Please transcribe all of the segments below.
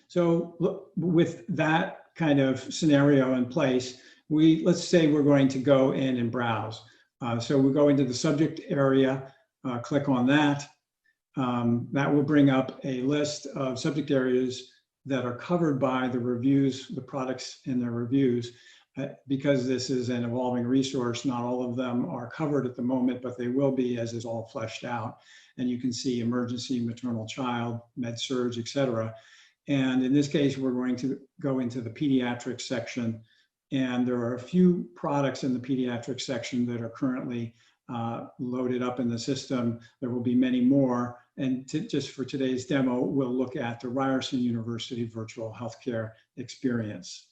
So look, with that kind of scenario in place, let's say we're going to go in and browse. So we go into the subject area, click on that. That will bring up a list of subject areas that are covered by the reviews, the products in their reviews. Because this is an evolving resource, not all of them are covered at the moment, but they will be as is all fleshed out. And you can see emergency, maternal child, med surg, et cetera. And in this case, we're going to go into the pediatrics section. And there are a few products in the pediatrics section that are currently loaded up in the system. There will be many more. And just for today's demo, we'll look at the Ryerson University Virtual Healthcare Experience.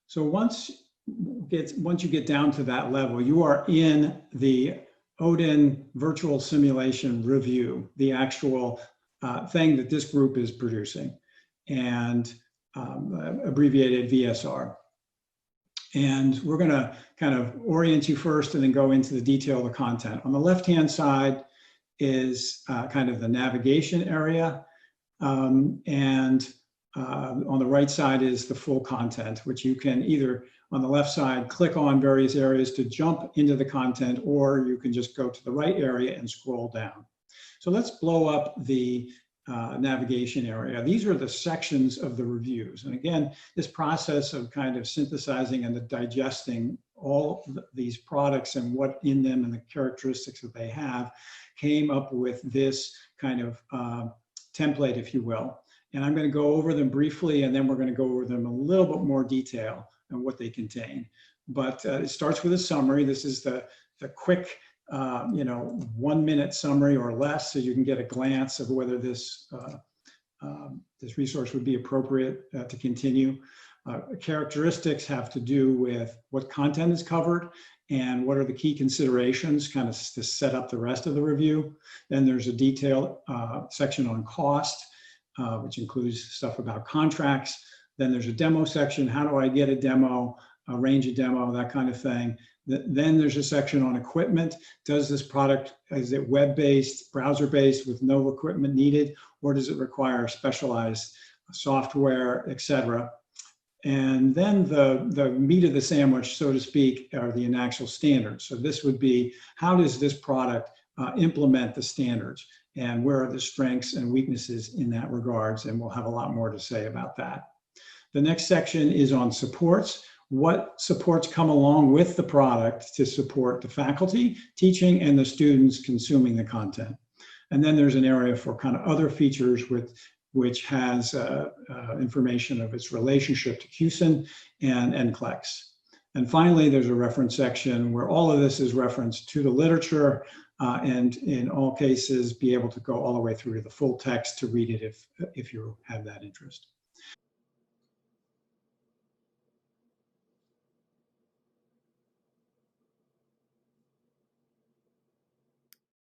So once you get down to that level, you are in the OADN Virtual Simulation Review, the actual thing that this group is producing, and abbreviated VSR. And we're going to kind of orient you first and then go into the detail of the content. On the left-hand side is kind of the navigation area, and on the right side is the full content, which you can either on the left side click on various areas to jump into the content, or you can just go to the right area and scroll down. So let's blow up the navigation area. These are the sections of the reviews. And again, this process of kind of synthesizing and digesting all these products and what in them and the characteristics that they have came up with this kind of template, if you will. And I'm going to go over them briefly, and then we're going to go over them in a little bit more detail and what they contain. But it starts with a summary. This is the quick, 1 minute summary or less, so you can get a glance of whether this resource would be appropriate to continue. Characteristics have to do with what content is covered and what are the key considerations kind of to set up the rest of the review. Then there's a detailed section on cost, which includes stuff about contracts. Then there's a demo section. How do I get a demo, arrange a demo, that kind of thing. Then there's a section on equipment. Does this product, is it web-based, browser-based with no equipment needed, or does it require specialized software, et cetera? And then the meat of the sandwich, so to speak, are the actual standards. So this would be, how does this product implement the standards? And where are the strengths and weaknesses in that regards? And we'll have a lot more to say about that. The next section is on supports. What supports come along with the product to support the faculty teaching and the students consuming the content? And then there's an area for kind of other features which has information of its relationship to QSIN and NCLEX. And finally, there's a reference section where all of this is referenced to the literature, and in all cases, be able to go all the way through to the full text to read it if you have that interest.